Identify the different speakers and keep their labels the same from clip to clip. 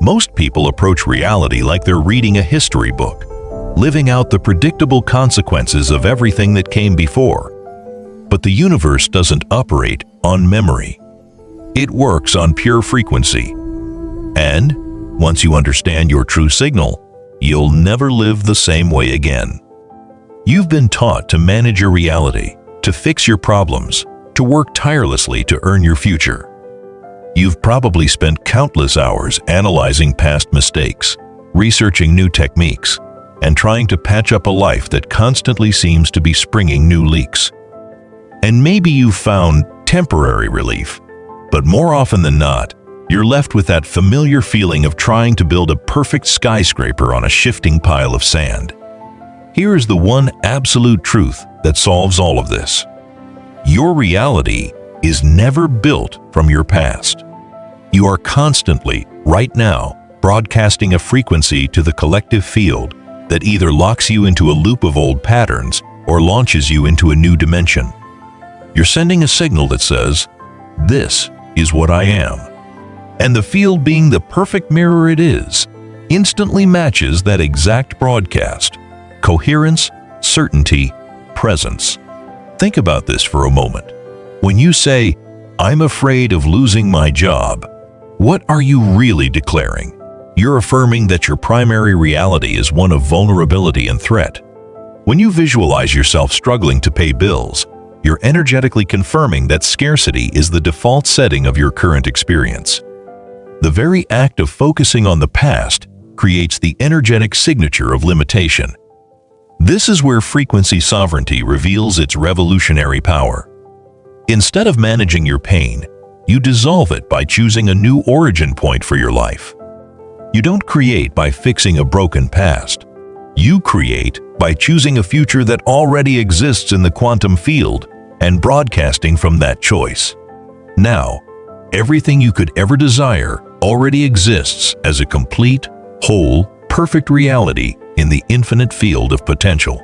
Speaker 1: Most people approach reality like they're reading a history book, living out the predictable consequences of everything that came before. But the universe doesn't operate on memory. It works on pure frequency. And once you understand your true signal, you'll never live the same way again. You've been taught to manage your reality, to fix your problems, to work tirelessly to earn your future. You've probably spent countless hours analyzing past mistakes, researching new techniques, and trying to patch up a life that constantly seems to be springing new leaks. And maybe you've found temporary relief, but more often than not, you're left with that familiar feeling of trying to build a perfect skyscraper on a shifting pile of sand. Here is the one absolute truth that solves all of this. Your reality is never built from your past. You are constantly, right now, broadcasting a frequency to the collective field that either locks you into a loop of old patterns or launches you into a new dimension. You're sending a signal that says, "This is what I am." And the field, being the perfect mirror it is, instantly matches that exact broadcast. Coherence, certainty, presence. Think about this for a moment. When you say, "I'm afraid of losing my job," what are you really declaring? You're affirming that your primary reality is one of vulnerability and threat. When you visualize yourself struggling to pay bills, you're energetically confirming that scarcity is the default setting of your current experience. The very act of focusing on the past creates the energetic signature of limitation. This is where frequency sovereignty reveals its revolutionary power. Instead of managing your pain, you dissolve it by choosing a new origin point for your life. You don't create by fixing a broken past. You create by choosing a future that already exists in the quantum field and broadcasting from that choice. Now, everything you could ever desire already exists as a complete, whole, perfect reality in the infinite field of potential.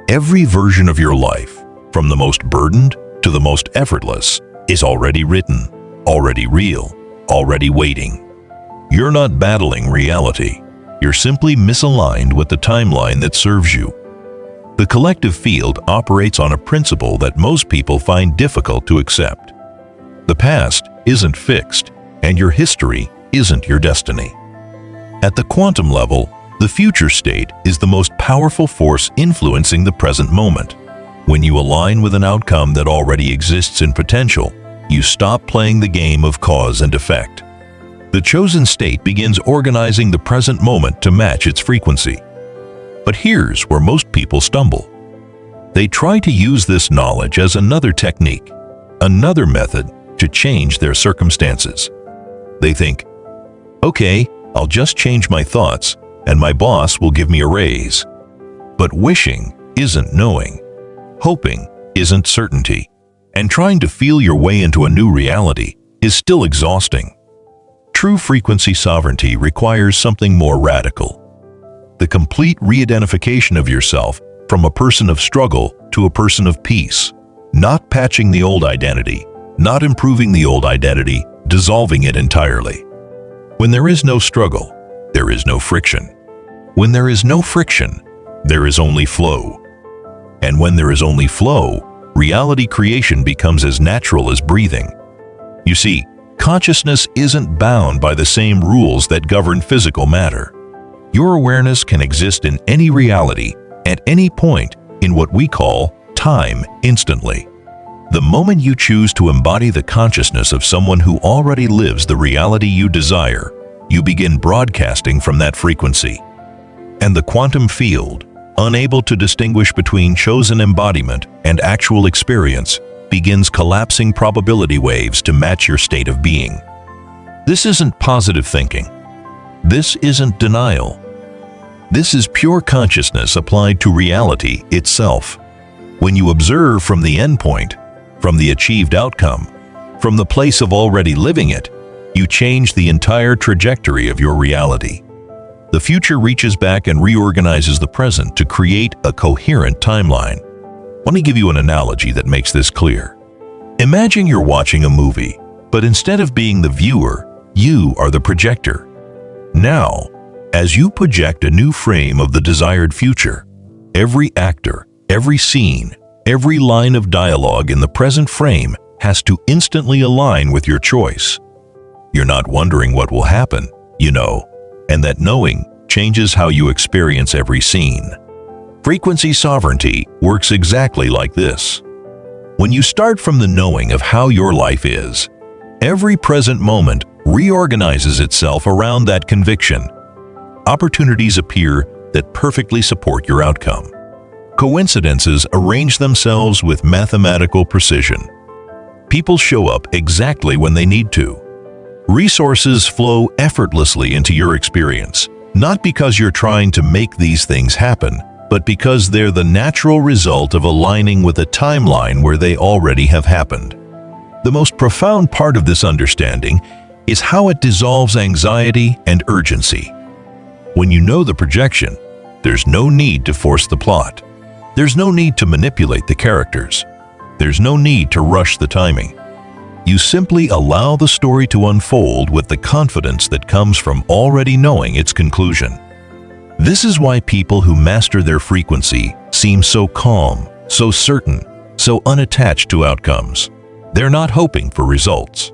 Speaker 1: Every version of your life, from the most burdened to the most effortless, is already written, already real, already waiting. You're not battling reality. You're simply misaligned with the timeline that serves you. The collective field operates on a principle that most people find difficult to accept. The past isn't fixed, and your history isn't your destiny. At the quantum level, the future state is the most powerful force influencing the present moment. When you align with an outcome that already exists in potential, you stop playing the game of cause and effect. The chosen state begins organizing the present moment to match its frequency. But here's where most people stumble. They try to use this knowledge as another technique, another method to change their circumstances. They think, "Okay, I'll just change my thoughts and my boss will give me a raise." But wishing isn't knowing. Hoping isn't certainty. And trying to feel your way into a new reality is still exhausting. True frequency sovereignty requires something more radical. The complete re-identification of yourself from a person of struggle to a person of peace. Not patching the old identity, not improving the old identity, dissolving it entirely. When there is no struggle, there is no friction. When there is no friction, there is only flow. And when there is only flow, reality creation becomes as natural as breathing. You see, consciousness isn't bound by the same rules that govern physical matter. Your awareness can exist in any reality, at any point, in what we call time, instantly. The moment you choose to embody the consciousness of someone who already lives the reality you desire, you begin broadcasting from that frequency. And the quantum field, unable to distinguish between chosen embodiment and actual experience, begins collapsing probability waves to match your state of being. This isn't positive thinking. This isn't denial. This is pure consciousness applied to reality itself. When you observe from the endpoint, from the achieved outcome, from the place of already living it, you change the entire trajectory of your reality. The future reaches back and reorganizes the present to create a coherent timeline. Let me give you an analogy that makes this clear. Imagine you're watching a movie, but instead of being the viewer, you are the projector. Now, as you project a new frame of the desired future, every actor, every scene, every line of dialogue in the present frame has to instantly align with your choice. You're not wondering what will happen, you know, and that knowing changes how you experience every scene. Frequency sovereignty works exactly like this. When you start from the knowing of how your life is, every present moment reorganizes itself around that conviction. Opportunities appear that perfectly support your outcome. Coincidences arrange themselves with mathematical precision. People show up exactly when they need to. Resources flow effortlessly into your experience, not because you're trying to make these things happen, but because they're the natural result of aligning with a timeline where they already have happened. The most profound part of this understanding is how it dissolves anxiety and urgency. When you know the projection, there's no need to force the plot. There's no need to manipulate the characters. There's no need to rush the timing. You simply allow the story to unfold with the confidence that comes from already knowing its conclusion. This is why people who master their frequency seem so calm, so certain, so unattached to outcomes. They're not hoping for results.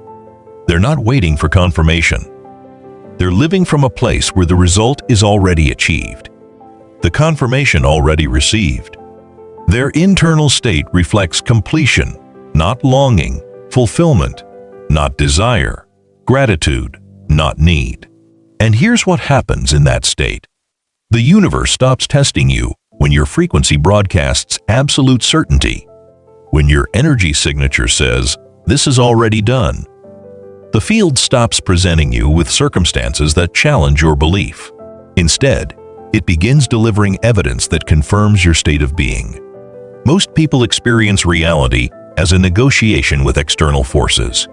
Speaker 1: They're not waiting for confirmation. They're living from a place where the result is already achieved, the confirmation already received. Their internal state reflects completion, not longing, fulfillment, not desire, gratitude, not need. And here's what happens in that state. The universe stops testing you when your frequency broadcasts absolute certainty, when your energy signature says, "This is already done." The field stops presenting you with circumstances that challenge your belief. Instead, it begins delivering evidence that confirms your state of being. Most people experience reality as a negotiation with external forces.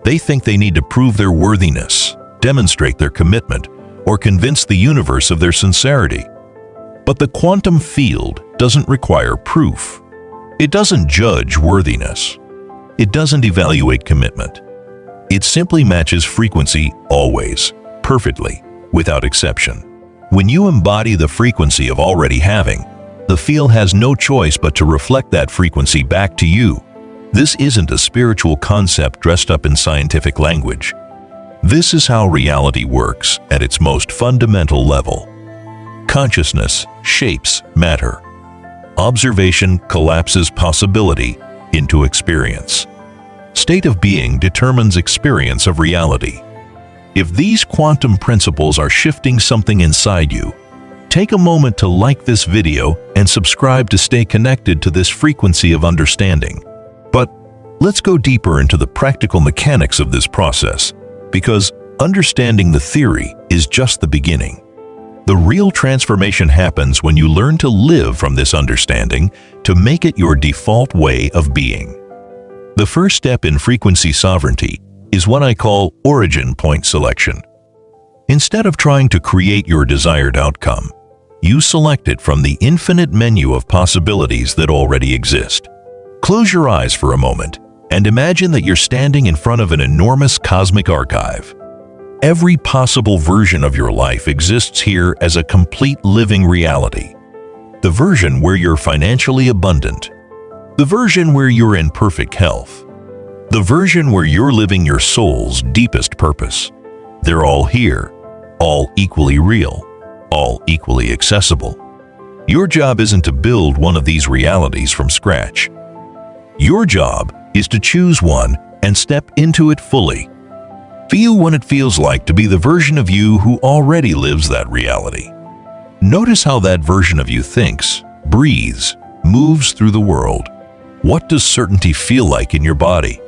Speaker 1: They think they need to prove their worthiness, demonstrate their commitment, or convince the universe of their sincerity. But the quantum field doesn't require proof. It doesn't judge worthiness. It doesn't evaluate commitment. It simply matches frequency always, perfectly, without exception. When you embody the frequency of already having, the field has no choice but to reflect that frequency back to you. This isn't a spiritual concept dressed up in scientific language. This is how reality works at its most fundamental level. Consciousness shapes matter. Observation collapses possibility into experience. State of being determines experience of reality. If these quantum principles are shifting something inside you, take a moment to like this video and subscribe to stay connected to this frequency of understanding. But let's go deeper into the practical mechanics of this process, because understanding the theory is just the beginning. The real transformation happens when you learn to live from this understanding to make it your default way of being. The first step in frequency sovereignty is what I call origin point selection. Instead of trying to create your desired outcome, you select it from the infinite menu of possibilities that already exist. Close your eyes for a moment and imagine that you're standing in front of an enormous cosmic archive. Every possible version of your life exists here as a complete living reality. The version where you're financially abundant. The version where you're in perfect health. The version where you're living your soul's deepest purpose. They're all here, all equally real, all equally accessible. Your job isn't to build one of these realities from scratch. Your job is to choose one and step into it fully. Feel what it feels like to be the version of you who already lives that reality. Notice how that version of you thinks, breathes, moves through the world. What does certainty feel like in your body?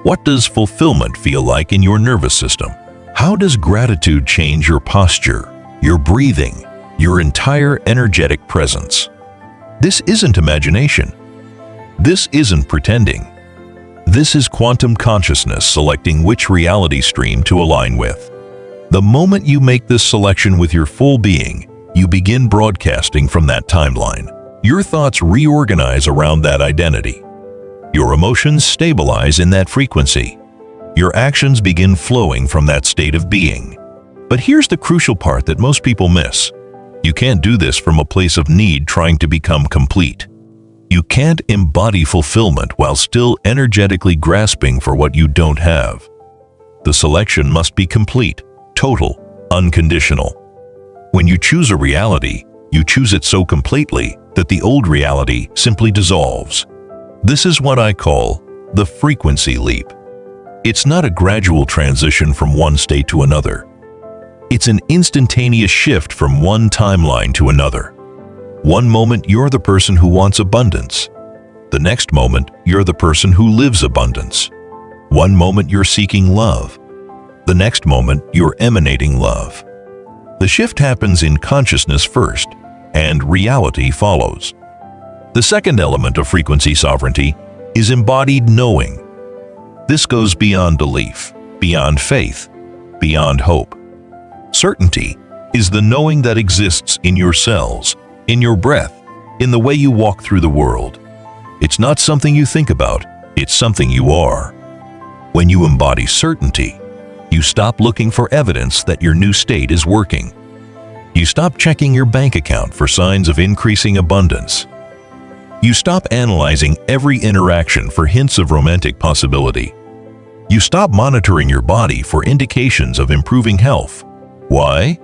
Speaker 1: What does fulfillment feel like in your nervous system? How does gratitude change your posture, your breathing, your entire energetic presence? This isn't imagination. This isn't pretending. This is quantum consciousness selecting which reality stream to align with. The moment you make this selection with your full being, you begin broadcasting from that timeline. Your thoughts reorganize around that identity. Your emotions stabilize in that frequency. Your actions begin flowing from that state of being. But here's the crucial part that most people miss. You can't do this from a place of need trying to become complete. You can't embody fulfillment while still energetically grasping for what you don't have. The selection must be complete, total, unconditional. When you choose a reality, you choose it so completely that the old reality simply dissolves. This is what I call the frequency leap. It's not a gradual transition from one state to another. It's an instantaneous shift from one timeline to another. One moment you're the person who wants abundance. The next moment you're the person who lives abundance. One moment you're seeking love. The next moment you're emanating love. The shift happens in consciousness first, and reality follows. The second element of frequency sovereignty is embodied knowing. This goes beyond belief, beyond faith, beyond hope. Certainty is the knowing that exists in your cells, in your breath, in the way you walk through the world. It's not something you think about, it's something you are. When you embody certainty, you stop looking for evidence that your new state is working. You stop checking your bank account for signs of increasing abundance. You stop analyzing every interaction for hints of romantic possibility. You stop monitoring your body for indications of improving health. Why?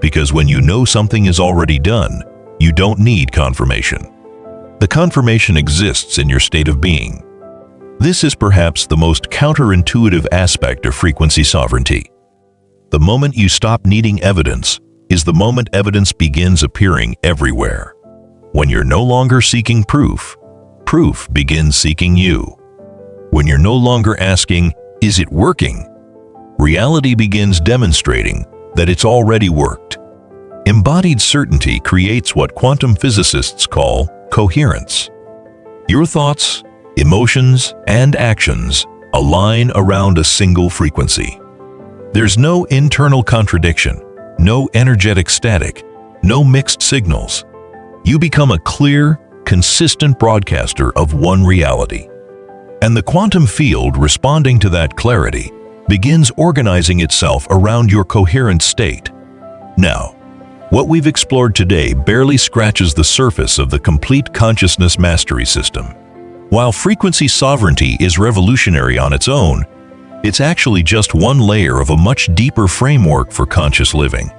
Speaker 1: Because when you know something is already done, you don't need confirmation. The confirmation exists in your state of being. This is perhaps the most counterintuitive aspect of frequency sovereignty. The moment you stop needing evidence is the moment evidence begins appearing everywhere. When you're no longer seeking proof, proof begins seeking you. When you're no longer asking, "Is it working?" reality begins demonstrating that it's already worked. Embodied certainty creates what quantum physicists call coherence. Your thoughts, emotions, and actions align around a single frequency. There's no internal contradiction, no energetic static, no mixed signals. You become a clear, consistent broadcaster of one reality. And the quantum field, responding to that clarity, begins organizing itself around your coherent state. Now, what we've explored today barely scratches the surface of the complete consciousness mastery system. While frequency sovereignty is revolutionary on its own, it's actually just one layer of a much deeper framework for conscious living.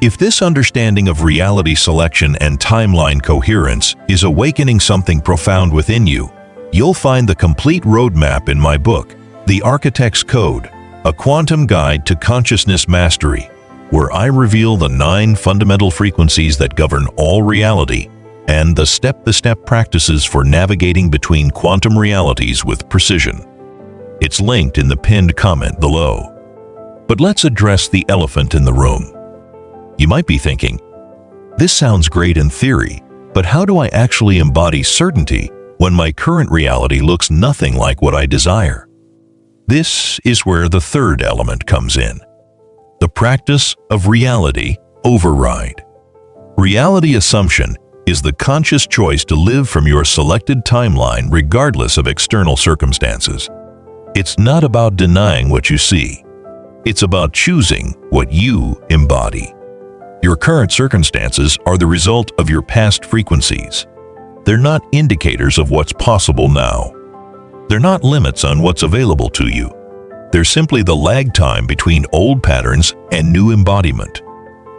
Speaker 1: If this understanding of reality selection and timeline coherence is awakening something profound within you, you'll find the complete roadmap in my book, The Architect's Code, a quantum guide to consciousness mastery, where I reveal the 9 fundamental frequencies that govern all reality and the step-by-step practices for navigating between quantum realities with precision. It's linked in the pinned comment below. But let's address the elephant in the room. You might be thinking, this sounds great in theory, but how do I actually embody certainty when my current reality looks nothing like what I desire? This is where the third element comes in. The practice of reality override. Reality assumption is the conscious choice to live from your selected timeline regardless of external circumstances. It's not about denying what you see. It's about choosing what you embody. Your current circumstances are the result of your past frequencies. They're not indicators of what's possible now. They're not limits on what's available to you. They're simply the lag time between old patterns and new embodiment.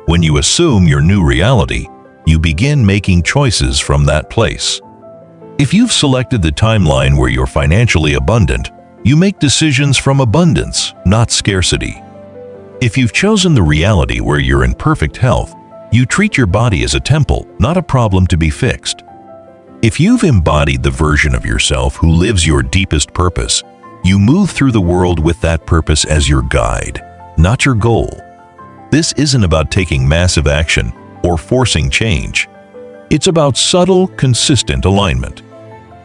Speaker 1: When you assume your new reality, you begin making choices from that place. If you've selected the timeline where you're financially abundant, you make decisions from abundance, not scarcity. If you've chosen the reality where you're in perfect health, you treat your body as a temple, not a problem to be fixed. If you've embodied the version of yourself who lives your deepest purpose, you move through the world with that purpose as your guide, not your goal. This isn't about taking massive action or forcing change. It's about subtle, consistent alignment.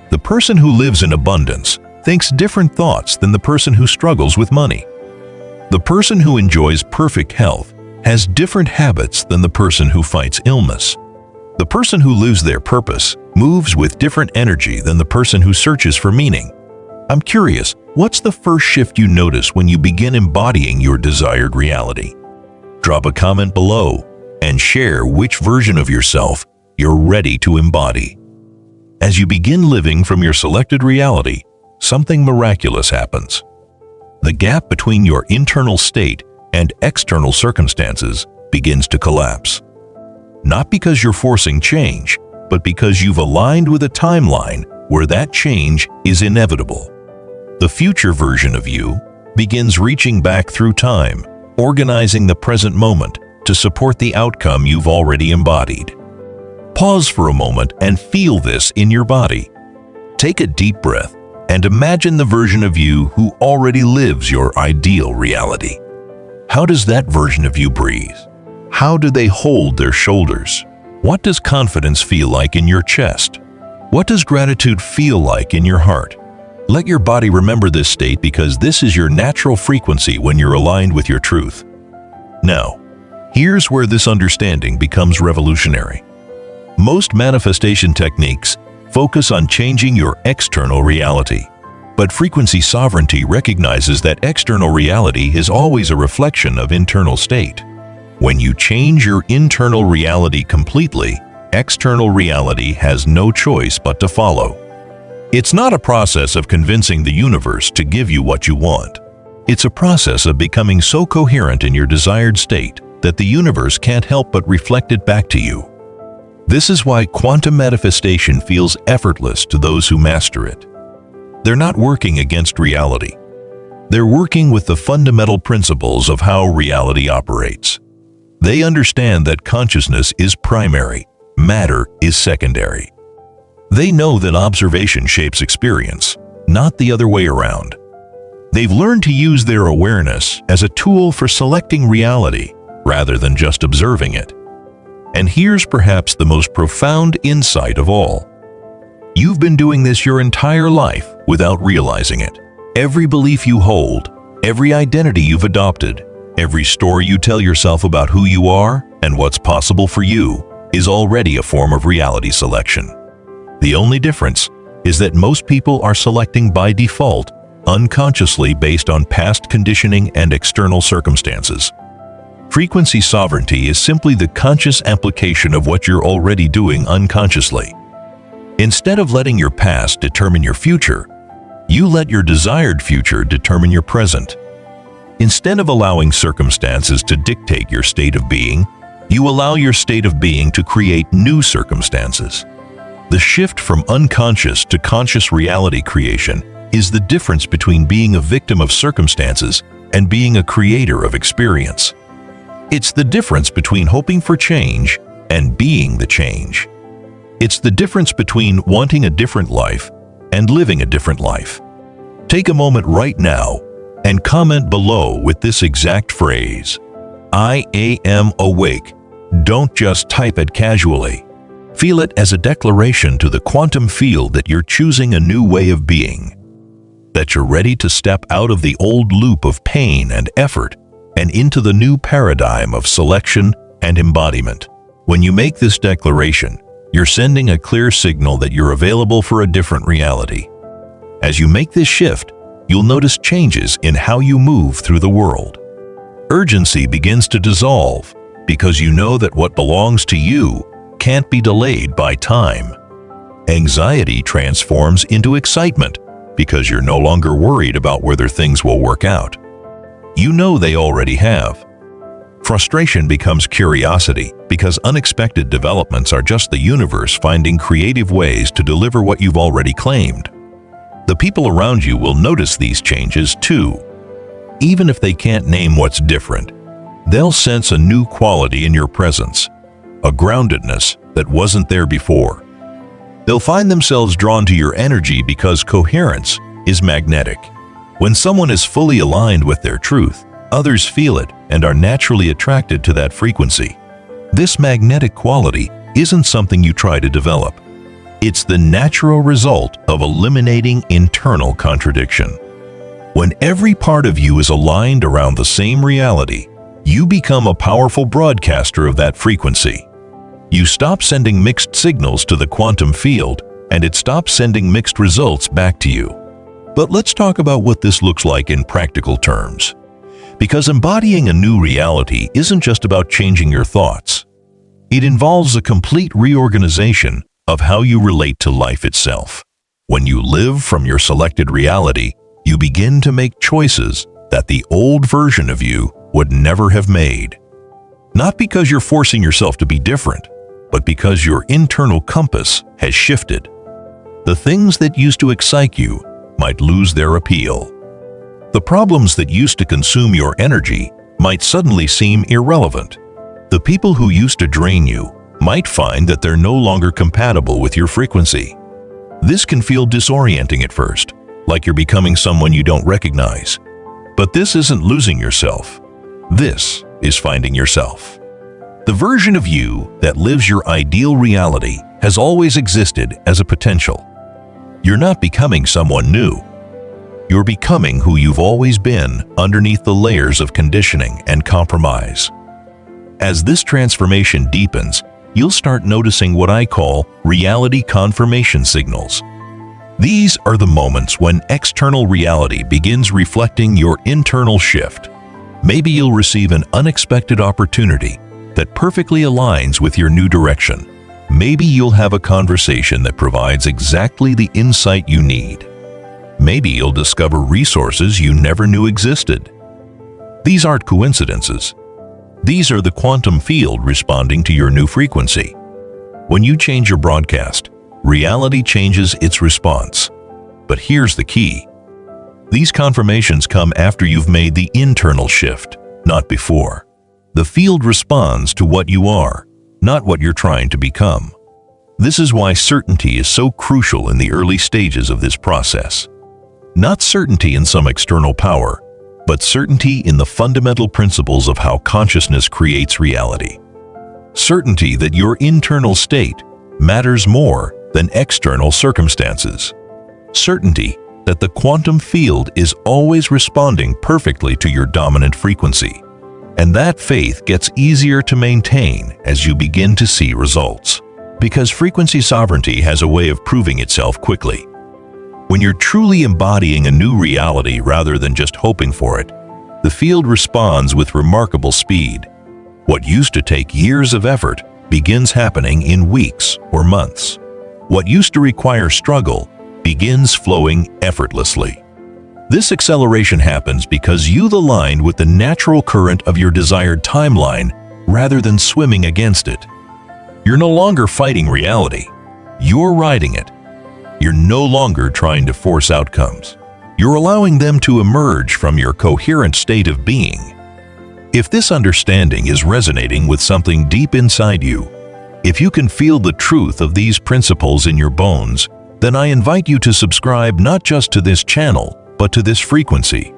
Speaker 1: The person who lives in abundance thinks different thoughts than the person who struggles with money. The person who enjoys perfect health has different habits than the person who fights illness. The person who lives their purpose moves with different energy than the person who searches for meaning. I'm curious, what's the first shift you notice when you begin embodying your desired reality? Drop a comment below and share which version of yourself you're ready to embody. As you begin living from your selected reality, something miraculous happens. The gap between your internal state and external circumstances begins to collapse. Not because you're forcing change, but because you've aligned with a timeline where that change is inevitable. The future version of you begins reaching back through time, organizing the present moment to support the outcome you've already embodied. Pause for a moment and feel this in your body. Take a deep breath and imagine the version of you who already lives your ideal reality. How does that version of you breathe? How do they hold their shoulders? What does confidence feel like in your chest? What does gratitude feel like in your heart? Let your body remember this state because this is your natural frequency when you're aligned with your truth. Now, here's where this understanding becomes revolutionary. Most manifestation techniques focus on changing your external reality, but frequency sovereignty recognizes that external reality is always a reflection of internal state. When you change your internal reality completely, external reality has no choice but to follow. It's not a process of convincing the universe to give you what you want. It's a process of becoming so coherent in your desired state that the universe can't help but reflect it back to you. This is why quantum manifestation feels effortless to those who master it. They're not working against reality. They're working with the fundamental principles of how reality operates. They understand that consciousness is primary, matter is secondary. They know that observation shapes experience, not the other way around. They've learned to use their awareness as a tool for selecting reality rather than just observing it. And here's perhaps the most profound insight of all. You've been doing this your entire life without realizing it. Every belief you hold, every identity you've adopted, every story you tell yourself about who you are and what's possible for you is already a form of reality selection. The only difference is that most people are selecting by default, unconsciously based on past conditioning and external circumstances. Frequency sovereignty is simply the conscious application of what you're already doing unconsciously. Instead of letting your past determine your future, you let your desired future determine your present. Instead of allowing circumstances to dictate your state of being, you allow your state of being to create new circumstances. The shift from unconscious to conscious reality creation is the difference between being a victim of circumstances and being a creator of experience. It's the difference between hoping for change and being the change. It's the difference between wanting a different life and living a different life. Take a moment right now and comment below with this exact phrase. I am awake. Don't just type it casually. Feel it as a declaration to the quantum field that you're choosing a new way of being, that you're ready to step out of the old loop of pain and effort and into the new paradigm of selection and embodiment. When you make this declaration, you're sending a clear signal that you're available for a different reality. As you make this shift, you'll notice changes in how you move through the world. Urgency begins to dissolve because you know that what belongs to you can't be delayed by time. Anxiety transforms into excitement because you're no longer worried about whether things will work out. You know they already have. Frustration becomes curiosity because unexpected developments are just the universe finding creative ways to deliver what you've already claimed. The people around you will notice these changes too. Even if they can't name what's different, they'll sense a new quality in your presence, a groundedness that wasn't there before. They'll find themselves drawn to your energy because coherence is magnetic. When someone is fully aligned with their truth, others feel it and are naturally attracted to that frequency. This magnetic quality isn't something you try to develop. It's the natural result of eliminating internal contradiction. When every part of you is aligned around the same reality, you become a powerful broadcaster of that frequency. You stop sending mixed signals to the quantum field, and it stops sending mixed results back to you. But let's talk about what this looks like in practical terms. Because embodying a new reality isn't just about changing your thoughts. It involves a complete reorganization of how you relate to life itself. When you live from your selected reality, you begin to make choices that the old version of you would never have made. Not because you're forcing yourself to be different, but because your internal compass has shifted. The things that used to excite you might lose their appeal. The problems that used to consume your energy might suddenly seem irrelevant. The people who used to drain you might find that they're no longer compatible with your frequency. This can feel disorienting at first, like you're becoming someone you don't recognize. But this isn't losing yourself. This is finding yourself. The version of you that lives your ideal reality has always existed as a potential. You're not becoming someone new. You're becoming who you've always been underneath the layers of conditioning and compromise. As this transformation deepens, you'll start noticing what I call reality confirmation signals. These are the moments when external reality begins reflecting your internal shift. Maybe you'll receive an unexpected opportunity that perfectly aligns with your new direction. Maybe you'll have a conversation that provides exactly the insight you need. Maybe you'll discover resources you never knew existed. These aren't coincidences. These are the quantum field responding to your new frequency. When you change your broadcast, reality changes its response. But here's the key. These confirmations come after you've made the internal shift, not before. The field responds to what you are, not what you're trying to become. This is why certainty is so crucial in the early stages of this process. Not certainty in some external power, but certainty in the fundamental principles of how consciousness creates reality. Certainty that your internal state matters more than external circumstances. Certainty that the quantum field is always responding perfectly to your dominant frequency. And that faith gets easier to maintain as you begin to see results. Because frequency sovereignty has a way of proving itself quickly. When you're truly embodying a new reality rather than just hoping for it, the field responds with remarkable speed. What used to take years of effort begins happening in weeks or months. What used to require struggle begins flowing effortlessly. This acceleration happens because you've aligned with the natural current of your desired timeline rather than swimming against it. You're no longer fighting reality. You're riding it. You're no longer trying to force outcomes. You're allowing them to emerge from your coherent state of being. If this understanding is resonating with something deep inside you, if you can feel the truth of these principles in your bones, then I invite you to subscribe not just to this channel, but to this frequency.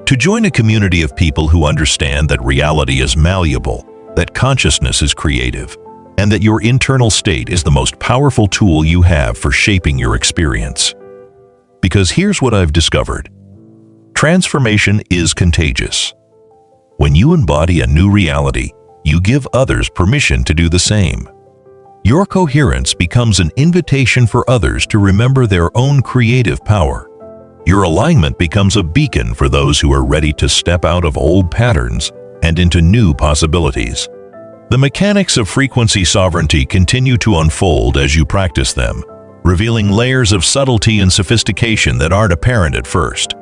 Speaker 1: To join a community of people who understand that reality is malleable, that consciousness is creative, and that your internal state is the most powerful tool you have for shaping your experience. Because here's what I've discovered. Transformation is contagious. When you embody a new reality, you give others permission to do the same. Your coherence becomes an invitation for others to remember their own creative power. Your alignment becomes a beacon for those who are ready to step out of old patterns and into new possibilities. The mechanics of frequency sovereignty continue to unfold as you practice them, revealing layers of subtlety and sophistication that aren't apparent at first.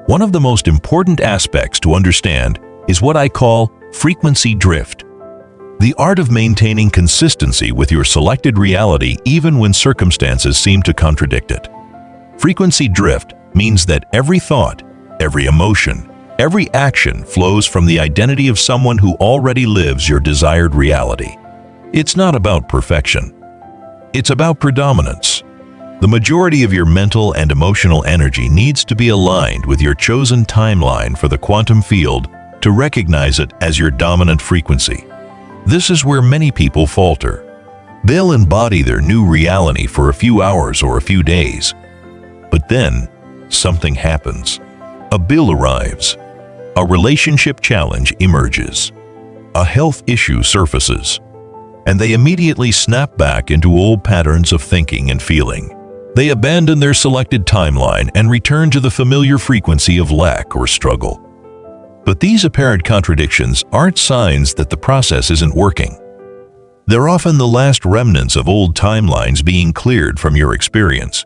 Speaker 1: One of the most important aspects to understand is what I call frequency drift. The art of maintaining consistency with your selected reality even when circumstances seem to contradict it. Frequency drift means that every thought, every emotion, every action flows from the identity of someone who already lives your desired reality. It's not about perfection. It's about predominance. The majority of your mental and emotional energy needs to be aligned with your chosen timeline for the quantum field to recognize it as your dominant frequency. This is where many people falter. They'll embody their new reality for a few hours or a few days. But then, something happens. A bill arrives. A relationship challenge emerges. A health issue surfaces. And they immediately snap back into old patterns of thinking and feeling. They abandon their selected timeline and return to the familiar frequency of lack or struggle. But these apparent contradictions aren't signs that the process isn't working. They're often the last remnants of old timelines being cleared from your experience.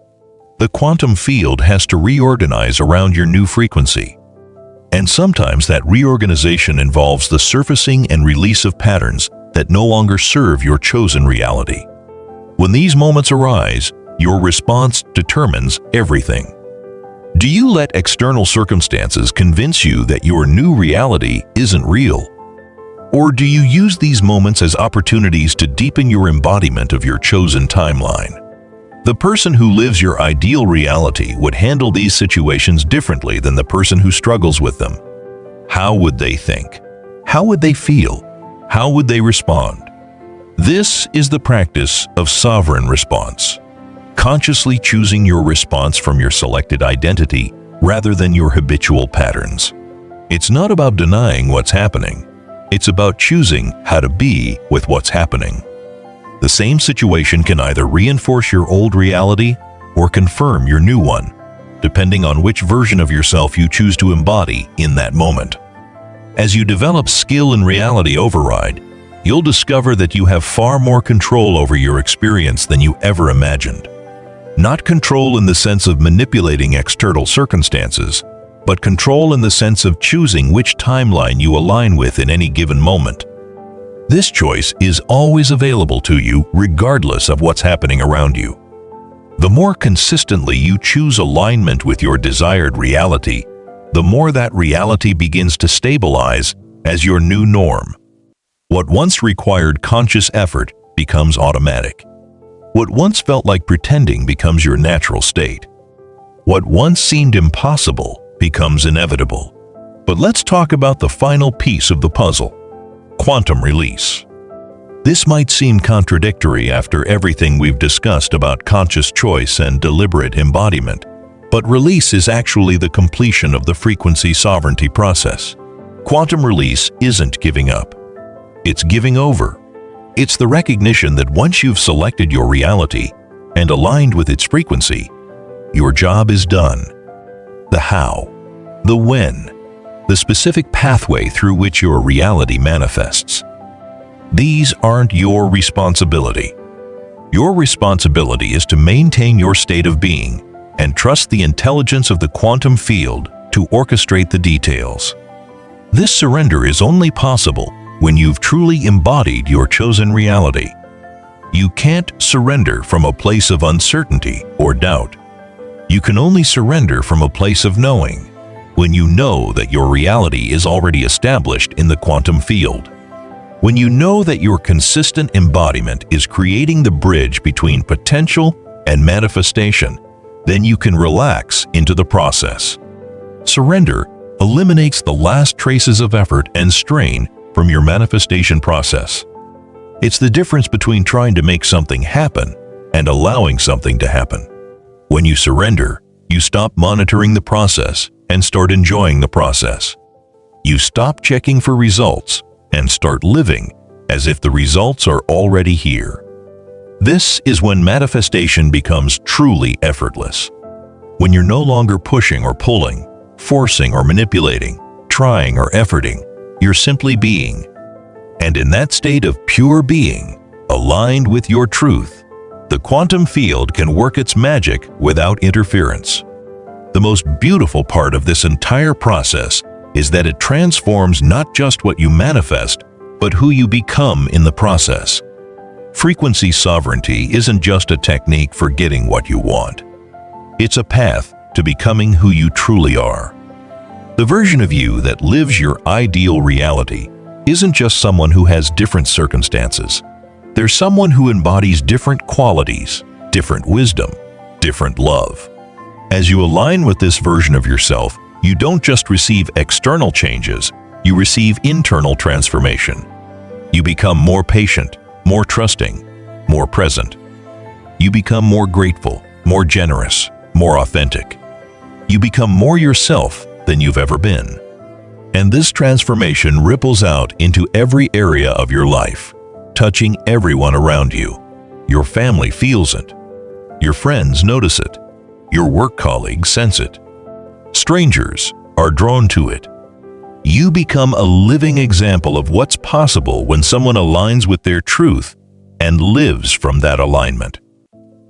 Speaker 1: The quantum field has to reorganize around your new frequency. And sometimes that reorganization involves the surfacing and release of patterns that no longer serve your chosen reality. When these moments arise, your response determines everything. Do you let external circumstances convince you that your new reality isn't real? Or do you use these moments as opportunities to deepen your embodiment of your chosen timeline? The person who lives your ideal reality would handle these situations differently than the person who struggles with them. How would they think? How would they feel? How would they respond? This is the practice of sovereign response. Consciously choosing your response from your selected identity rather than your habitual patterns. It's not about denying what's happening. It's about choosing how to be with what's happening. The same situation can either reinforce your old reality or confirm your new one, depending on which version of yourself you choose to embody in that moment. As you develop skill in reality override, you'll discover that you have far more control over your experience than you ever imagined. Not control in the sense of manipulating external circumstances, but control in the sense of choosing which timeline you align with in any given moment. This choice is always available to you regardless of what's happening around you. The more consistently you choose alignment with your desired reality, the more that reality begins to stabilize as your new norm. What once required conscious effort becomes automatic. What once felt like pretending becomes your natural state. What once seemed impossible becomes inevitable. But let's talk about the final piece of the puzzle: quantum release. This might seem contradictory after everything we've discussed about conscious choice and deliberate embodiment, but release is actually the completion of the frequency sovereignty process. Quantum release isn't giving up. It's giving over. It's the recognition that once you've selected your reality and aligned with its frequency, your job is done. The how, the when, the specific pathway through which your reality manifests. These aren't your responsibility. Your responsibility is to maintain your state of being and trust the intelligence of the quantum field to orchestrate the details. This surrender is only possible when you've truly embodied your chosen reality. You can't surrender from a place of uncertainty or doubt. You can only surrender from a place of knowing, when you know that your reality is already established in the quantum field. When you know that your consistent embodiment is creating the bridge between potential and manifestation, then you can relax into the process. Surrender eliminates the last traces of effort and strain from your manifestation process. It's the difference between trying to make something happen and allowing something to happen. When you surrender, you stop monitoring the process and start enjoying the process. You stop checking for results and start living as if the results are already here. This is when manifestation becomes truly effortless. When you're no longer pushing or pulling, forcing or manipulating, trying or efforting, you're simply being. And in that state of pure being, aligned with your truth, the quantum field can work its magic without interference. The most beautiful part of this entire process is that it transforms not just what you manifest, but who you become in the process. Frequency sovereignty isn't just a technique for getting what you want. It's a path to becoming who you truly are. The version of you that lives your ideal reality isn't just someone who has different circumstances. There's someone who embodies different qualities, different wisdom, different love. As you align with this version of yourself, you don't just receive external changes, you receive internal transformation. You become more patient, more trusting, more present. You become more grateful, more generous, more authentic. You become more yourself than you've ever been. And this transformation ripples out into every area of your life, touching everyone around you. Your family feels it. Your friends notice it. Your work colleagues sense it. Strangers are drawn to it. You become a living example of what's possible when someone aligns with their truth and lives from that alignment.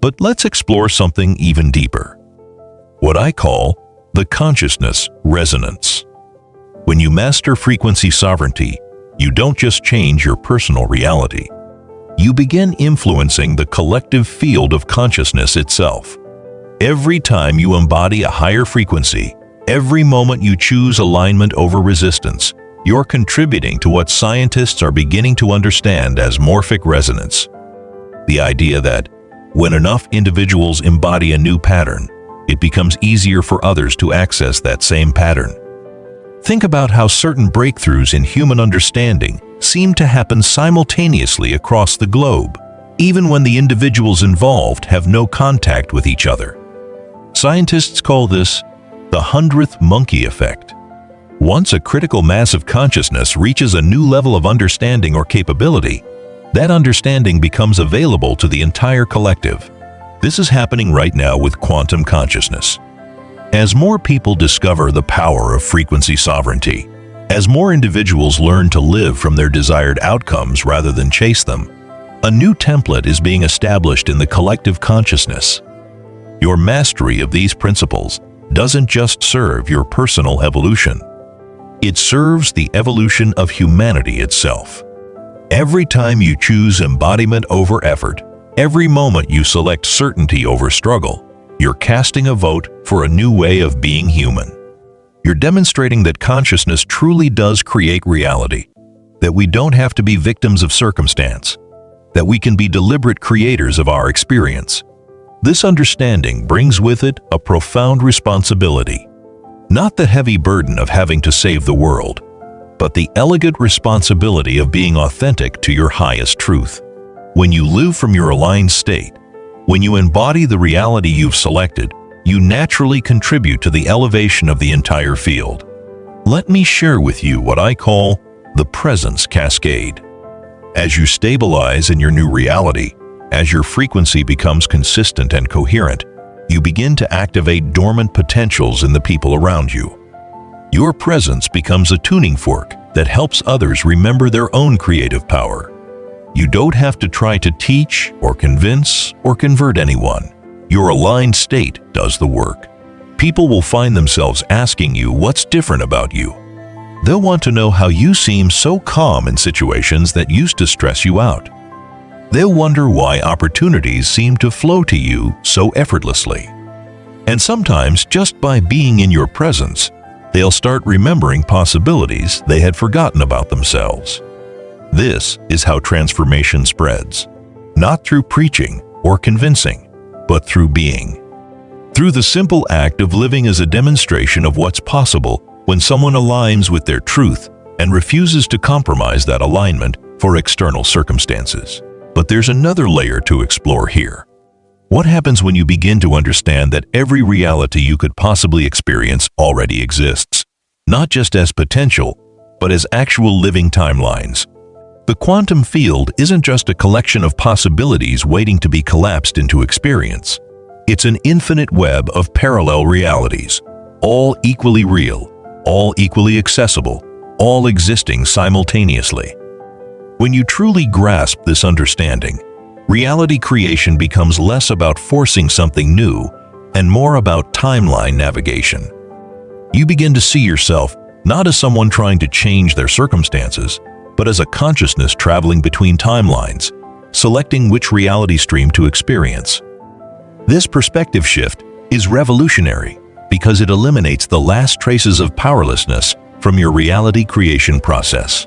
Speaker 1: But let's explore something even deeper. What I call the consciousness resonance. When you master frequency sovereignty, you don't just change your personal reality. You begin influencing the collective field of consciousness itself. Every time you embody a higher frequency, every moment you choose alignment over resistance, you're contributing to what scientists are beginning to understand as morphic resonance. The idea that when enough individuals embody a new pattern, it becomes easier for others to access that same pattern. Think about how certain breakthroughs in human understanding seem to happen simultaneously across the globe, even when the individuals involved have no contact with each other. Scientists call this the 100th monkey effect. Once a critical mass of consciousness reaches a new level of understanding or capability, that understanding becomes available to the entire collective. This is happening right now with quantum consciousness. As more people discover the power of frequency sovereignty, as more individuals learn to live from their desired outcomes rather than chase them, a new template is being established in the collective consciousness. Your mastery of these principles doesn't just serve your personal evolution. It serves the evolution of humanity itself. Every time you choose embodiment over effort, every moment you select certainty over struggle, you're casting a vote for a new way of being human. You're demonstrating that consciousness truly does create reality, that we don't have to be victims of circumstance, that we can be deliberate creators of our experience. This understanding brings with it a profound responsibility, not the heavy burden of having to save the world, but the elegant responsibility of being authentic to your highest truth. When you live from your aligned state, when you embody the reality you've selected, you naturally contribute to the elevation of the entire field. Let me share with you what I call the presence cascade. As you stabilize in your new reality, as your frequency becomes consistent and coherent, you begin to activate dormant potentials in the people around you. Your presence becomes a tuning fork that helps others remember their own creative power. You don't have to try to teach or convince or convert anyone. Your aligned state does the work. People will find themselves asking you what's different about you. They'll want to know how you seem so calm in situations that used to stress you out. They'll wonder why opportunities seem to flow to you so effortlessly. And sometimes, just by being in your presence, they'll start remembering possibilities they had forgotten about themselves. This is how transformation spreads, not through preaching or convincing, but through being. Through the simple act of living as a demonstration of what's possible when someone aligns with their truth and refuses to compromise that alignment for external circumstances. But there's another layer to explore here. What happens when you begin to understand that every reality you could possibly experience already exists, not just as potential, but as actual living timelines? The quantum field isn't just a collection of possibilities waiting to be collapsed into experience. It's an infinite web of parallel realities, all equally real, all equally accessible, all existing simultaneously. When you truly grasp this understanding, reality creation becomes less about forcing something new and more about timeline navigation. You begin to see yourself not as someone trying to change their circumstances, but as a consciousness traveling between timelines, selecting which reality stream to experience. This perspective shift is revolutionary because it eliminates the last traces of powerlessness from your reality creation process.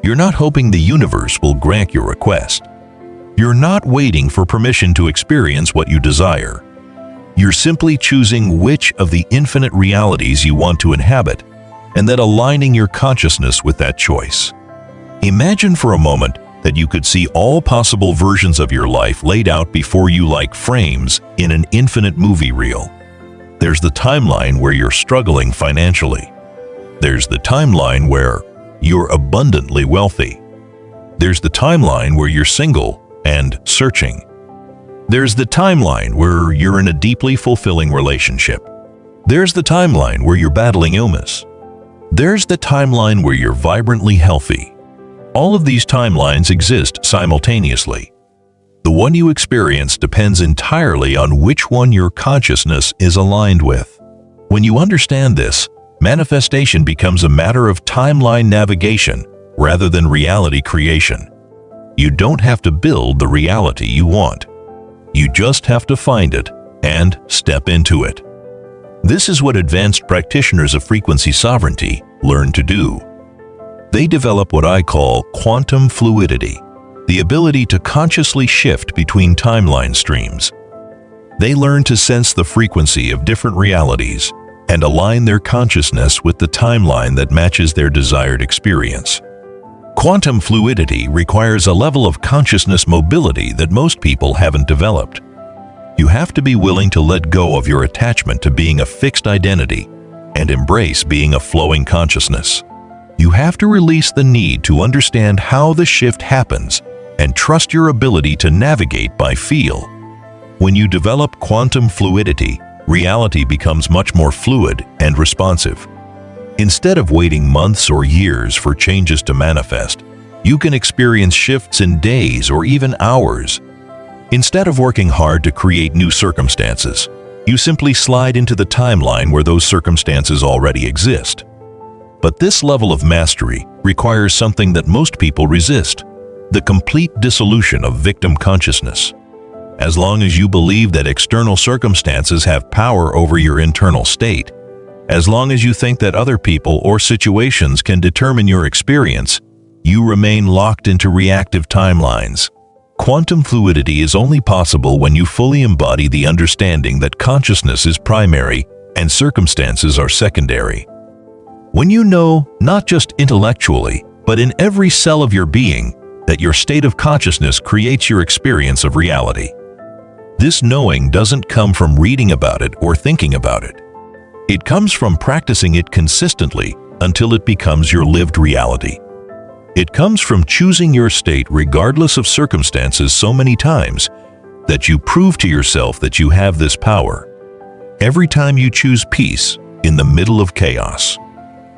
Speaker 1: You're not hoping the universe will grant your request. You're not waiting for permission to experience what you desire. You're simply choosing which of the infinite realities you want to inhabit, and then aligning your consciousness with that choice. Imagine for a moment that you could see all possible versions of your life laid out before you like frames in an infinite movie reel. There's the timeline where you're struggling financially. There's the timeline where you're abundantly wealthy. There's the timeline where you're single and searching. There's the timeline where you're in a deeply fulfilling relationship. There's the timeline where you're battling illness. There's the timeline where you're vibrantly healthy. All of these timelines exist simultaneously. The one you experience depends entirely on which one your consciousness is aligned with. When you understand this, manifestation becomes a matter of timeline navigation rather than reality creation. You don't have to build the reality you want. You just have to find it and step into it. This is what advanced practitioners of frequency sovereignty learn to do. They develop what I call quantum fluidity, the ability to consciously shift between timeline streams. They learn to sense the frequency of different realities and align their consciousness with the timeline that matches their desired experience. Quantum fluidity requires a level of consciousness mobility that most people haven't developed. You have to be willing to let go of your attachment to being a fixed identity and embrace being a flowing consciousness. You have to release the need to understand how the shift happens and trust your ability to navigate by feel. When you develop quantum fluidity, reality becomes much more fluid and responsive. Instead of waiting months or years for changes to manifest, you can experience shifts in days or even hours. Instead of working hard to create new circumstances, you simply slide into the timeline where those circumstances already exist. But this level of mastery requires something that most people resist: the complete dissolution of victim consciousness. As long as you believe that external circumstances have power over your internal state, as long as you think that other people or situations can determine your experience, you remain locked into reactive timelines. Quantum fluidity is only possible when you fully embody the understanding that consciousness is primary and circumstances are secondary. When you know, not just intellectually, but in every cell of your being, that your state of consciousness creates your experience of reality. This knowing doesn't come from reading about it or thinking about it. It comes from practicing it consistently until it becomes your lived reality. It comes from choosing your state regardless of circumstances so many times that you prove to yourself that you have this power. Every time you choose peace in the middle of chaos.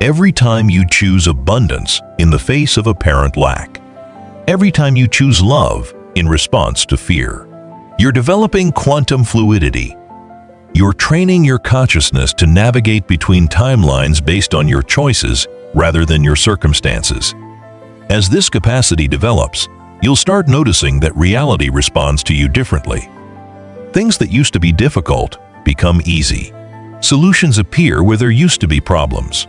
Speaker 1: Every time you choose abundance in the face of apparent lack. Every time you choose love in response to fear. You're developing quantum fluidity. You're training your consciousness to navigate between timelines based on your choices rather than your circumstances. As this capacity develops, you'll start noticing that reality responds to you differently. Things that used to be difficult become easy. Solutions appear where there used to be problems.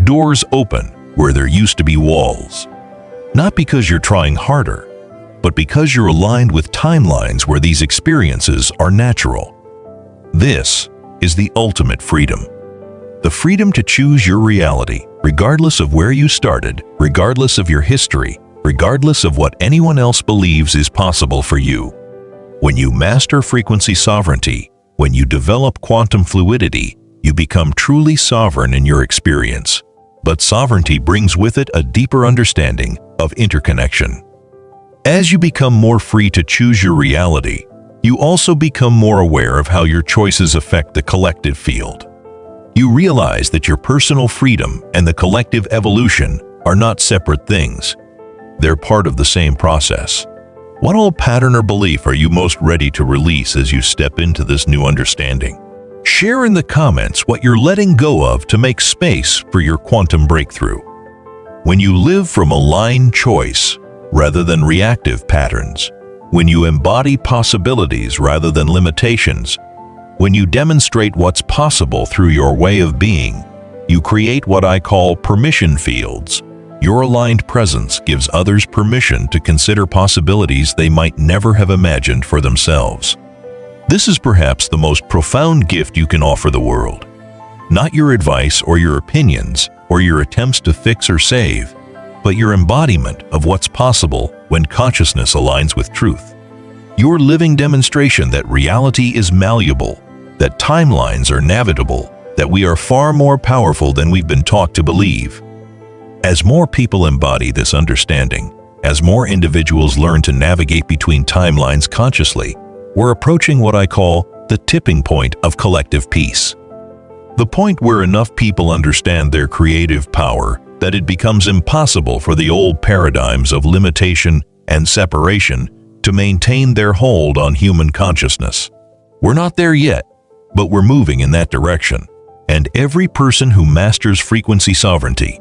Speaker 1: Doors open where there used to be walls. Not because you're trying harder, but because you're aligned with timelines where these experiences are natural. This is the ultimate freedom. The freedom to choose your reality, regardless of where you started, regardless of your history, regardless of what anyone else believes is possible for you. When you master frequency sovereignty, when you develop quantum fluidity, you become truly sovereign in your experience. But sovereignty brings with it a deeper understanding of interconnection. As you become more free to choose your reality, you also become more aware of how your choices affect the collective field. You realize that your personal freedom and the collective evolution are not separate things. They're part of the same process. What old pattern or belief are you most ready to release as you step into this new understanding? Share in the comments what you're letting go of to make space for your quantum breakthrough. When you live from aligned choice rather than reactive patterns, when you embody possibilities rather than limitations, when you demonstrate what's possible through your way of being, you create what I call permission fields. Your aligned presence gives others permission to consider possibilities they might never have imagined for themselves. This is perhaps the most profound gift you can offer the world. Not your advice or your opinions or your attempts to fix or save, but your embodiment of what's possible when consciousness aligns with truth. Your living demonstration that reality is malleable, that timelines are navigable, that we are far more powerful than we've been taught to believe. As more people embody this understanding, as more individuals learn to navigate between timelines consciously, we're approaching what I call the tipping point of collective peace. The point where enough people understand their creative power that it becomes impossible for the old paradigms of limitation and separation to maintain their hold on human consciousness. We're not there yet, but we're moving in that direction. And every person who masters frequency sovereignty,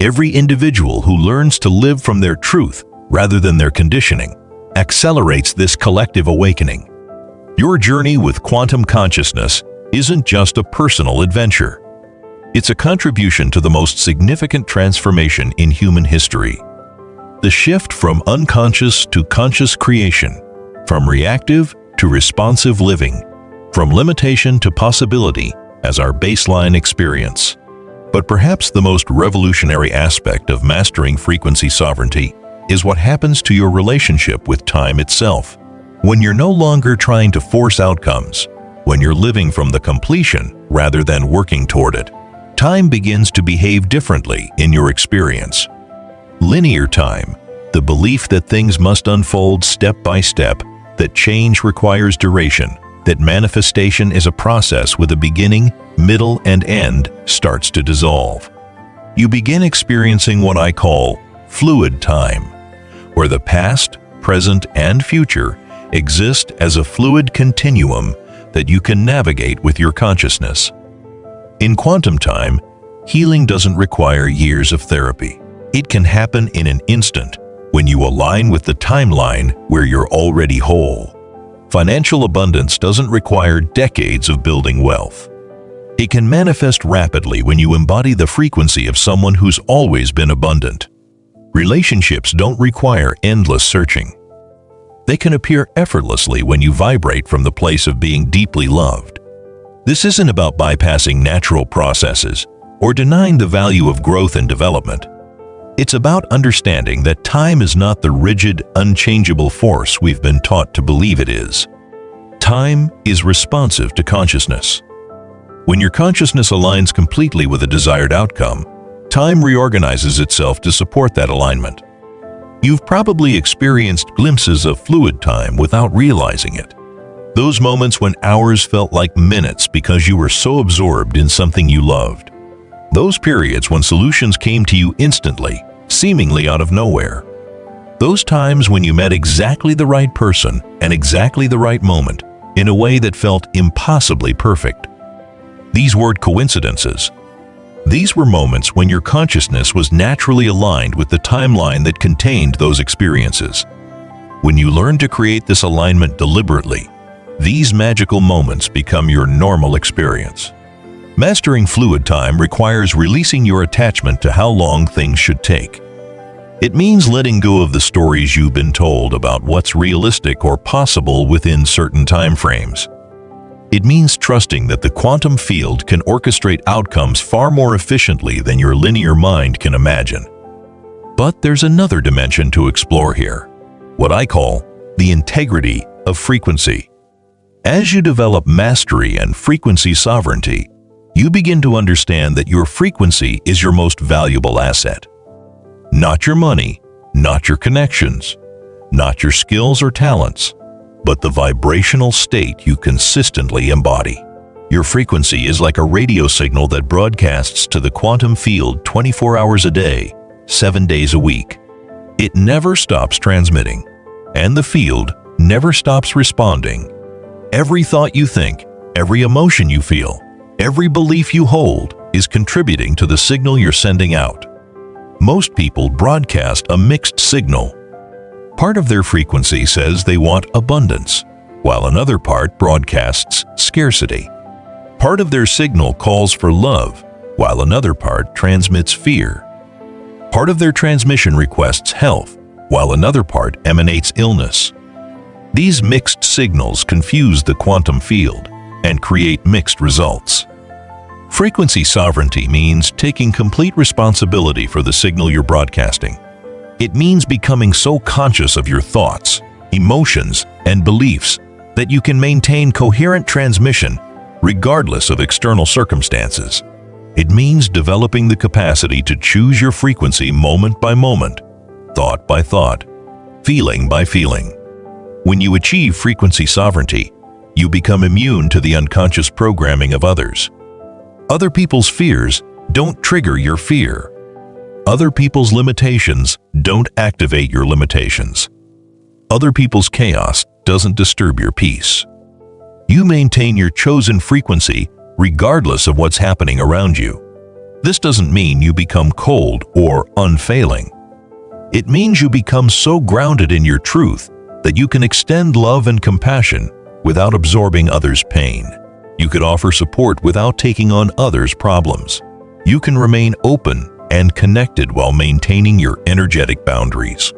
Speaker 1: every individual who learns to live from their truth rather than their conditioning, accelerates this collective awakening. Your journey with quantum consciousness isn't just a personal adventure. It's a contribution to the most significant transformation in human history. The shift from unconscious to conscious creation, from reactive to responsive living, from limitation to possibility as our baseline experience. But perhaps the most revolutionary aspect of mastering frequency sovereignty is what happens to your relationship with time itself. When you're no longer trying to force outcomes, when you're living from the completion rather than working toward it, time begins to behave differently in your experience. Linear time, the belief that things must unfold step by step, that change requires duration, that manifestation is a process with a beginning, middle, and end, starts to dissolve. You begin experiencing what I call fluid time, where the past, present, and future exist as a fluid continuum that you can navigate with your consciousness. In quantum time, healing doesn't require years of therapy. It can happen in an instant when you align with the timeline where you're already whole. Financial abundance doesn't require decades of building wealth. It can manifest rapidly when you embody the frequency of someone who's always been abundant. Relationships don't require endless searching. They can appear effortlessly when you vibrate from the place of being deeply loved. This isn't about bypassing natural processes or denying the value of growth and development. It's about understanding that time is not the rigid, unchangeable force we've been taught to believe it is. Time is responsive to consciousness. When your consciousness aligns completely with a desired outcome, time reorganizes itself to support that alignment. You've probably experienced glimpses of fluid time without realizing it. Those moments when hours felt like minutes because you were so absorbed in something you loved. Those periods when solutions came to you instantly, seemingly out of nowhere. Those times when you met exactly the right person and exactly the right moment in a way that felt impossibly perfect. These weren't coincidences. These were moments when your consciousness was naturally aligned with the timeline that contained those experiences. When you learn to create this alignment deliberately, these magical moments become your normal experience. Mastering fluid time requires releasing your attachment to how long things should take. It means letting go of the stories you've been told about what's realistic or possible within certain time frames. It means trusting that the quantum field can orchestrate outcomes far more efficiently than your linear mind can imagine. But there's another dimension to explore here, what I call the integrity of frequency. As you develop mastery and frequency sovereignty, you begin to understand that your frequency is your most valuable asset. Not your money, not your connections, not your skills or talents, but the vibrational state you consistently embody. Your frequency is like a radio signal that broadcasts to the quantum field 24 hours a day, 7 days a week. It never stops transmitting, and the field never stops responding. Every thought you think, every emotion you feel, every belief you hold is contributing to the signal you're sending out. Most people broadcast a mixed signal. Part of their frequency says they want abundance, while another part broadcasts scarcity. Part of their signal calls for love, while another part transmits fear. Part of their transmission requests health, while another part emanates illness. These mixed signals confuse the quantum field and create mixed results. Frequency sovereignty means taking complete responsibility for the signal you're broadcasting. It means becoming so conscious of your thoughts, emotions, and beliefs that you can maintain coherent transmission regardless of external circumstances. It means developing the capacity to choose your frequency moment by moment, thought by thought, feeling by feeling. When you achieve frequency sovereignty, you become immune to the unconscious programming of others. Other people's fears don't trigger your fear. Other people's limitations don't activate your limitations. Other people's chaos doesn't disturb your peace. You maintain your chosen frequency regardless of what's happening around you. This doesn't mean you become cold or unfailing. It means you become so grounded in your truth that you can extend love and compassion without absorbing others' pain. You could offer support without taking on others' problems. You can remain open and connected while maintaining your energetic boundaries.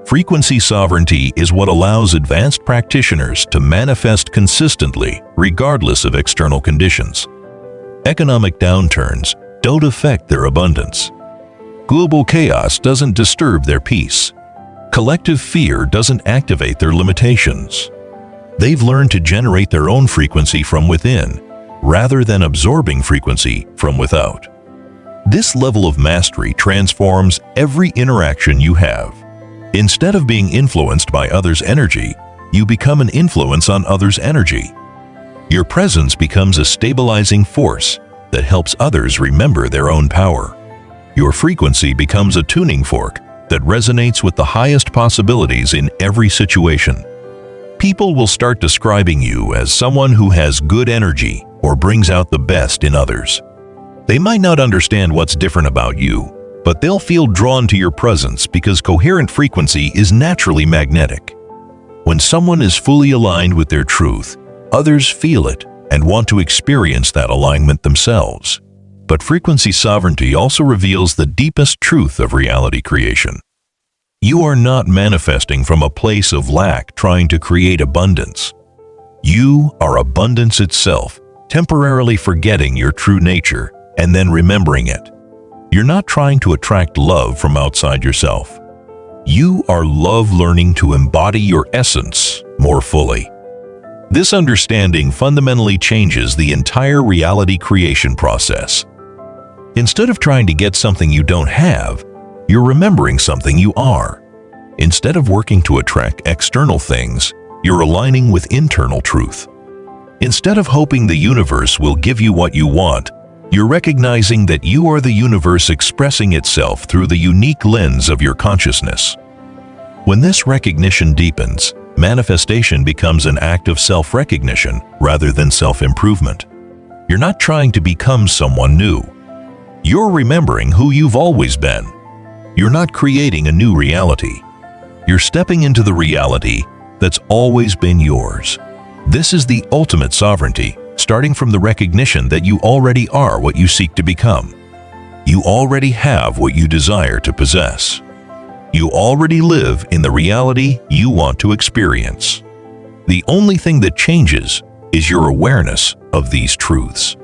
Speaker 1: Frequency sovereignty is what allows advanced practitioners to manifest consistently, regardless of external conditions. Economic downturns don't affect their abundance. Global chaos doesn't disturb their peace. Collective fear doesn't activate their limitations. They've learned to generate their own frequency from within, rather than absorbing frequency from without. This level of mastery transforms every interaction you have. Instead of being influenced by others' energy, you become an influence on others' energy. Your presence becomes a stabilizing force that helps others remember their own power. Your frequency becomes a tuning fork that resonates with the highest possibilities in every situation. People will start describing you as someone who has good energy or brings out the best in others. They might not understand what's different about you, but they'll feel drawn to your presence because coherent frequency is naturally magnetic. When someone is fully aligned with their truth, others feel it and want to experience that alignment themselves. But frequency sovereignty also reveals the deepest truth of reality creation. You are not manifesting from a place of lack trying to create abundance. You are abundance itself, temporarily forgetting your true nature and then remembering it. You're not trying to attract love from outside yourself. You are love learning to embody your essence more fully. This understanding fundamentally changes the entire reality creation process. Instead of trying to get something you don't have, you're remembering something you are. Instead of working to attract external things, you're aligning with internal truth. Instead of hoping the universe will give you what you want, you're recognizing that you are the universe expressing itself through the unique lens of your consciousness. When this recognition deepens, manifestation becomes an act of self-recognition rather than self-improvement. You're not trying to become someone new. You're remembering who you've always been. You're not creating a new reality. You're stepping into the reality that's always been yours. This is the ultimate sovereignty, starting from the recognition that you already are what you seek to become. You already have what you desire to possess. You already live in the reality you want to experience. The only thing that changes is your awareness of these truths.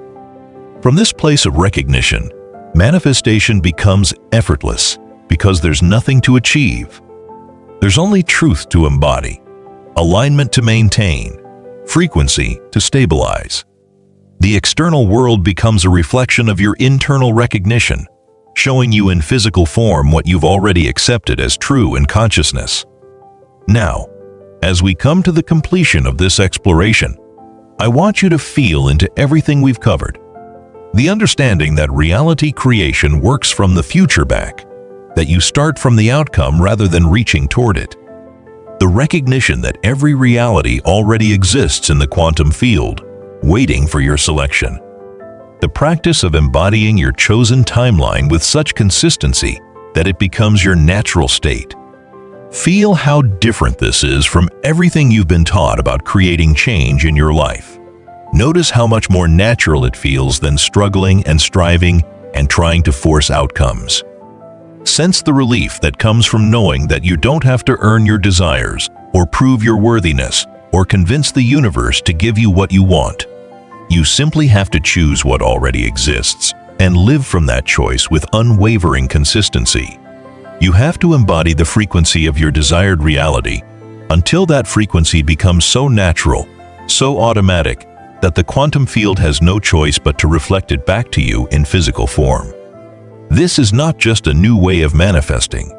Speaker 1: From this place of recognition, manifestation becomes effortless because there's nothing to achieve. There's only truth to embody, alignment to maintain, frequency to stabilize. The external world becomes a reflection of your internal recognition, showing you in physical form what you've already accepted as true in consciousness. Now, as we come to the completion of this exploration, I want you to feel into everything we've covered. The understanding that reality creation works from the future back, that you start from the outcome rather than reaching toward it. The recognition that every reality already exists in the quantum field, waiting for your selection. The practice of embodying your chosen timeline with such consistency that it becomes your natural state. Feel how different this is from everything you've been taught about creating change in your life. Notice how much more natural it feels than struggling and striving and trying to force outcomes. Sense the relief that comes from knowing that you don't have to earn your desires or prove your worthiness or convince the universe to give you what you want. You simply have to choose what already exists and live from that choice with unwavering consistency. You have to embody the frequency of your desired reality until that frequency becomes so natural, so automatic, that the quantum field has no choice but to reflect it back to you in physical form. This is not just a new way of manifesting.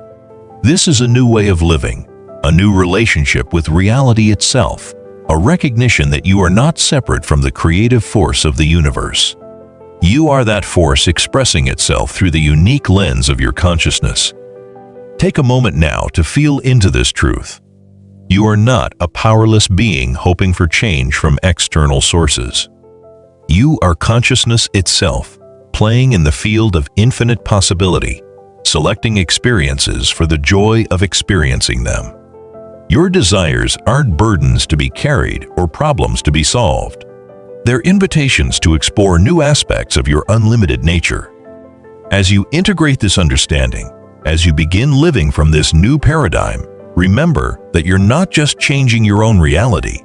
Speaker 1: This is a new way of living, a new relationship with reality itself, a recognition that you are not separate from the creative force of the universe. You are that force expressing itself through the unique lens of your consciousness. Take a moment now to feel into this truth. You are not a powerless being hoping for change from external sources. You are consciousness itself, playing in the field of infinite possibility, selecting experiences for the joy of experiencing them. Your desires aren't burdens to be carried or problems to be solved. They're invitations to explore new aspects of your unlimited nature. As you integrate this understanding, as you begin living from this new paradigm, remember that you're not just changing your own reality.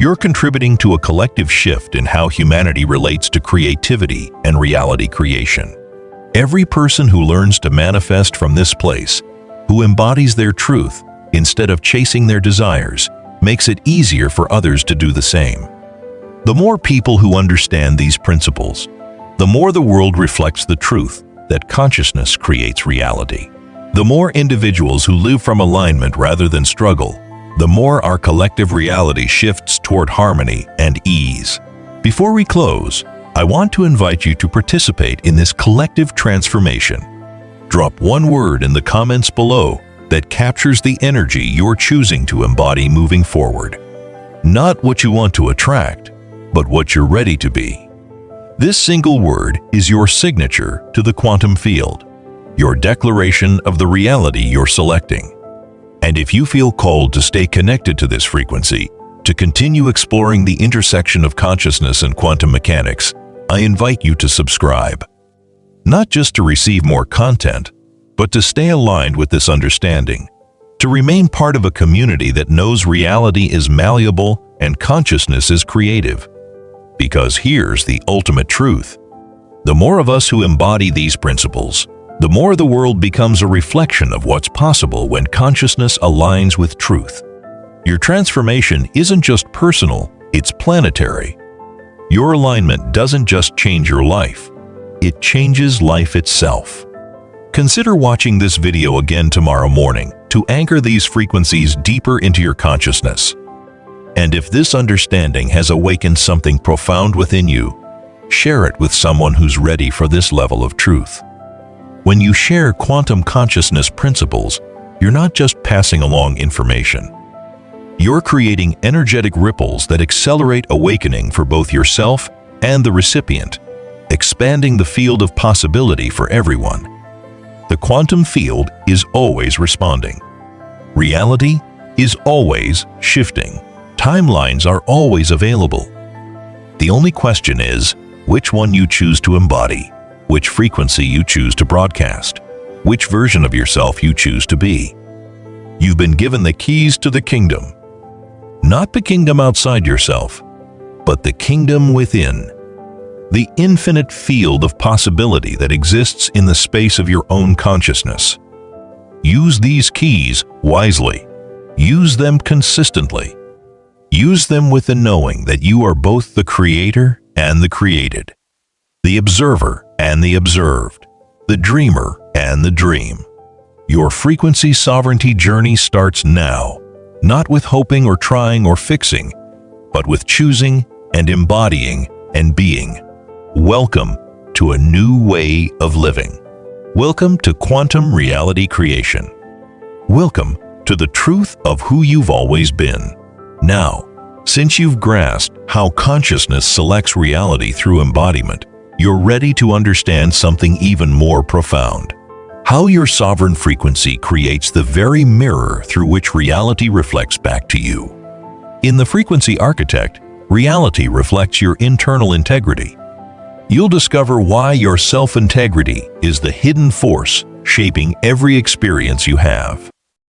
Speaker 1: You're contributing to a collective shift in how humanity relates to creativity and reality creation. Every person who learns to manifest from this place, who embodies their truth instead of chasing their desires, makes it easier for others to do the same. The more people who understand these principles, the more the world reflects the truth that consciousness creates reality. The more individuals who live from alignment rather than struggle, the more our collective reality shifts toward harmony and ease. Before we close, I want to invite you to participate in this collective transformation. Drop one word in the comments below that captures the energy you're choosing to embody moving forward. Not what you want to attract, but what you're ready to be. This single word is your signature to the quantum field, your declaration of the reality you're selecting. And if you feel called to stay connected to this frequency, to continue exploring the intersection of consciousness and quantum mechanics, I invite you to subscribe. Not just to receive more content, but to stay aligned with this understanding, to remain part of a community that knows reality is malleable and consciousness is creative. Because here's the ultimate truth. The more of us who embody these principles, the more the world becomes a reflection of what's possible when consciousness aligns with truth. Your transformation isn't just personal, it's planetary. Your alignment doesn't just change your life, it changes life itself. Consider watching this video again tomorrow morning to anchor these frequencies deeper into your consciousness. And if this understanding has awakened something profound within you, share it with someone who's ready for this level of truth. When you share quantum consciousness principles, you're not just passing along information. You're creating energetic ripples that accelerate awakening for both yourself and the recipient, expanding the field of possibility for everyone. The quantum field is always responding. Reality is always shifting. Timelines are always available. The only question is which one you choose to embody, which frequency you choose to broadcast, which version of yourself you choose to be. You've been given the keys to the kingdom. Not the kingdom outside yourself, but the kingdom within. The infinite field of possibility that exists in the space of your own consciousness. Use these keys wisely. Use them consistently. Use them with the knowing that you are both the creator and the created, the observer and the observed, the dreamer and the dream. Your frequency sovereignty journey starts now, not with hoping or trying or fixing, but with choosing and embodying and being. Welcome to a new way of living. Welcome to quantum reality creation. Welcome to the truth of who you've always been. Now, since you've grasped how consciousness selects reality through embodiment, you're ready to understand something even more profound. How your sovereign frequency creates the very mirror through which reality reflects back to you. In the Frequency Architect, reality reflects your internal integrity. You'll discover why your self-integrity is the hidden force shaping every experience you have.